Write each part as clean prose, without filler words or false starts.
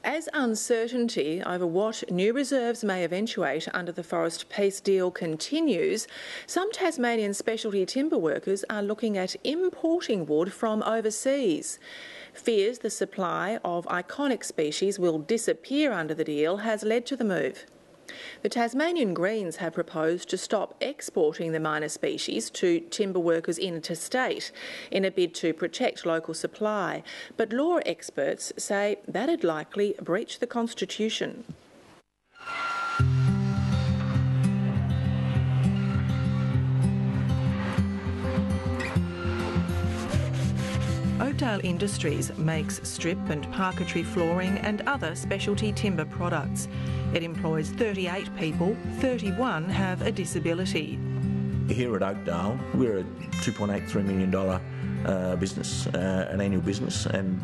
As uncertainty over what new reserves may eventuate under the Forest Peace deal continues, some Tasmanian specialty timber workers are looking at importing wood from overseas. Fears the supply of iconic species will disappear under the deal has led to the move. The Tasmanian Greens have proposed to stop exporting the minor species to timber workers interstate in a bid to protect local supply, but law experts say that'd likely breach the Constitution. Oakdale Industries makes strip and parquetry flooring and other specialty timber products. It employs 38 people, 31 have a disability. Here at Oakdale, we're a $2.83 million business, an annual business, and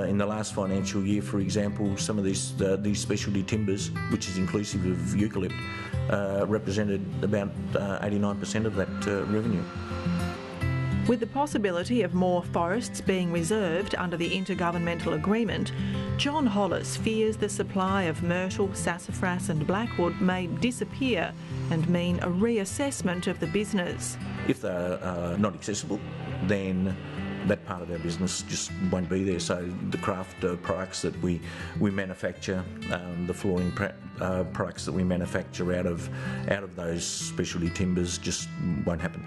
in the last financial year, for example, some of these specialty timbers, which is inclusive of eucalypt, represented about 89% of that revenue. With the possibility of more forests being reserved under the intergovernmental agreement, John Hollis fears the supply of myrtle, sassafras and blackwood may disappear and mean a reassessment of the business. If they're not accessible, then that part of our business just won't be there. So the craft products that we manufacture, the flooring products that we manufacture out of those specialty timbers just won't happen.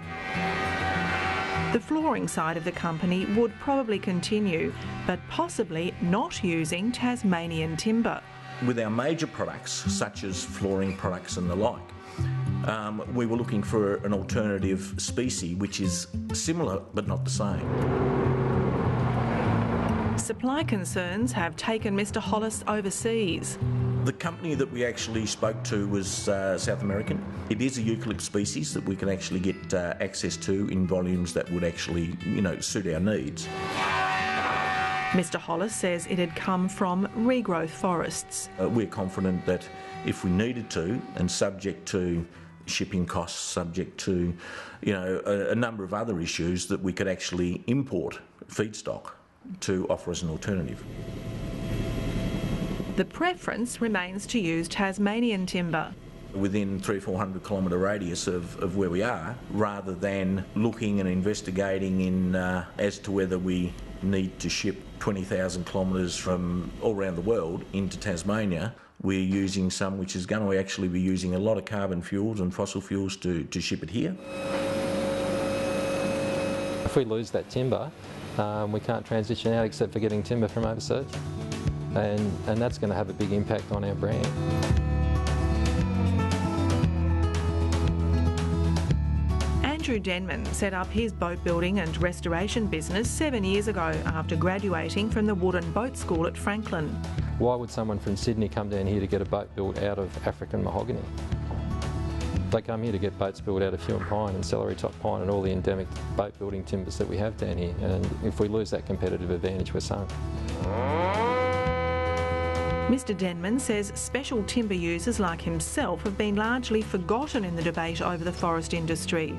The flooring side of the company would probably continue, but possibly not using Tasmanian timber. With our major products, such as flooring products and the like, we were looking for an alternative species which is similar but not the same. Supply concerns have taken Mr Hollis overseas. The company that we actually spoke to was South American. It is a eucalypt species that we can actually get access to in volumes that would actually, suit our needs. Mr Hollis says it had come from regrowth forests. We're confident that if we needed to, and subject to shipping costs, subject to, a number of other issues, that we could actually import feedstock to offer us an alternative. The preference remains to use Tasmanian timber. Within 300 or 400 kilometre radius of where we are, rather than looking and investigating in as to whether we need to ship 20,000 kilometres from all around the world into Tasmania, we're using some which is going to actually be using a lot of carbon fuels and fossil fuels to ship it here. If we lose that timber, we can't transition out except for getting timber from overseas. And that's going to have a big impact on our brand. Andrew Denman set up his boat building and restoration business 7 years ago after graduating from the Wooden Boat School at Franklin. Why would someone from Sydney come down here to get a boat built out of African mahogany? They come here to get boats built out of Huon pine and celery top pine and all the endemic boat building timbers that we have down here. And if we lose that competitive advantage, we're sunk. Mr Denman says special timber users like himself have been largely forgotten in the debate over the forest industry.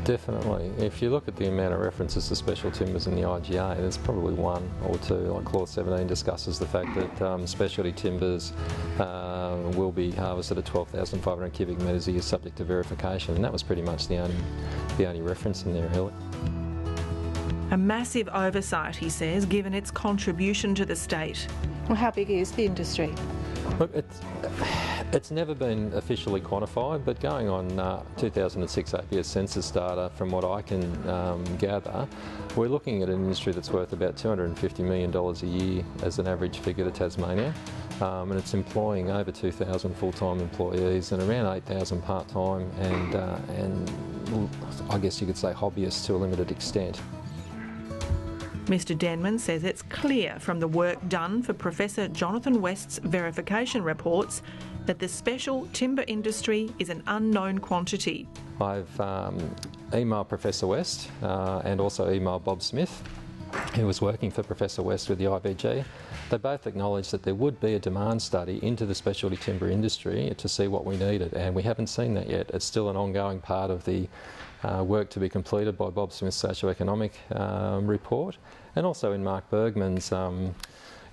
Definitely. If you look at the amount of references to special timbers in the IGA, there's probably one or two. Like Clause 17 discusses the fact that specialty timbers will be harvested at 12,500 cubic metres a year subject to verification, and that was pretty much the only reference in there, really. A massive oversight, he says, given its contribution to the state. Well, how big is the industry? Look, it's never been officially quantified, but going on 2006 ABS census data, from what I can gather, we're looking at an industry that's worth about $250 million a year as an average figure to Tasmania, and it's employing over 2,000 full-time employees and around 8,000 part-time and I guess you could say hobbyists to a limited extent. Mr Denman says it's clear from the work done for Professor Jonathan West's verification reports that the special timber industry is an unknown quantity. I've emailed Professor West and also emailed Bob Smith, who was working for Professor West with the IBG. They both acknowledged that there would be a demand study into the specialty timber industry to see what we needed, and we haven't seen that yet. It's still an ongoing part of the work to be completed by Bob Smith's socioeconomic report, and also in Mark Bergman's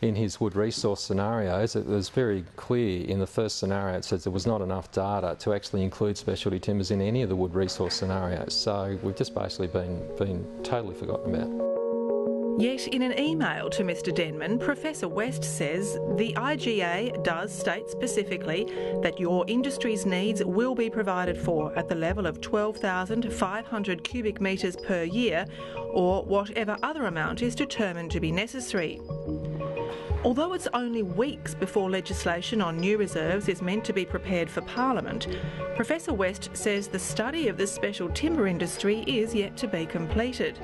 in his wood resource scenarios, it was very clear in the first scenario, it says there was not enough data to actually include specialty timbers in any of the wood resource scenarios. So we've just basically been totally forgotten about. Yet in an email to Mr Denman, Professor West says the IGA does state specifically that your industry's needs will be provided for at the level of 12,500 cubic metres per year, or whatever other amount is determined to be necessary. Although it's only weeks before legislation on new reserves is meant to be prepared for Parliament, Professor West says the study of the special timber industry is yet to be completed.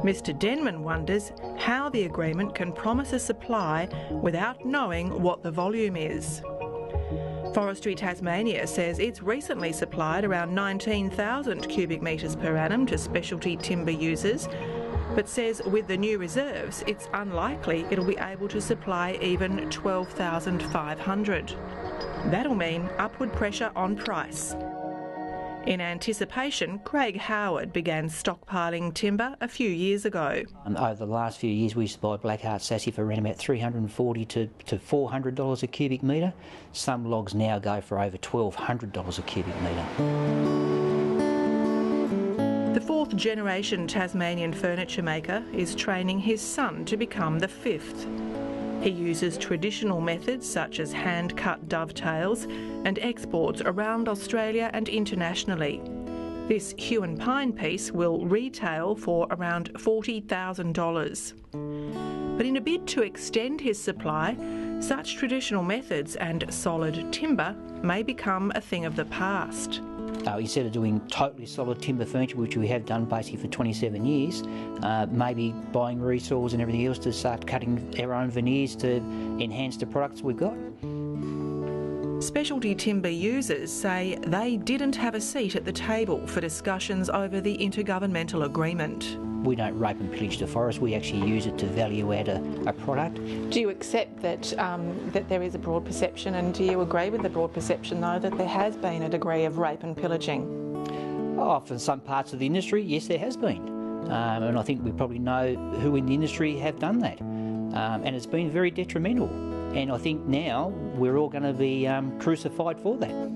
Mr Denman wonders how the agreement can promise a supply without knowing what the volume is. Forestry Tasmania says it's recently supplied around 19,000 cubic metres per annum to specialty timber users, but says with the new reserves it's unlikely it'll be able to supply even 12,500. That'll mean upward pressure on price. In anticipation, Craig Howard began stockpiling timber a few years ago. Over the last few years we supplied blackheart sassy for around about $340 to $400 a cubic metre. Some logs now go for over $1,200 a cubic metre. The fourth generation Tasmanian furniture maker is training his son to become the fifth. He uses traditional methods such as hand-cut dovetails and exports around Australia and internationally. This hue and pine piece will retail for around $40,000. But in a bid to extend his supply, such traditional methods and solid timber may become a thing of the past. Instead of doing totally solid timber furniture, which we have done basically for 27 years, maybe buying resaws and everything else to start cutting our own veneers to enhance the products we've got. Specialty timber users say they didn't have a seat at the table for discussions over the intergovernmental agreement. We don't rape and pillage the forest, we actually use it to value add a product. Do you accept that that there is a broad perception, and do you agree with the broad perception though that there has been a degree of rape and pillaging? Oh, for some parts of the industry, yes there has been. And I think we probably know who in the industry have done that. And it's been very detrimental. And I think now we're all going to be crucified for that.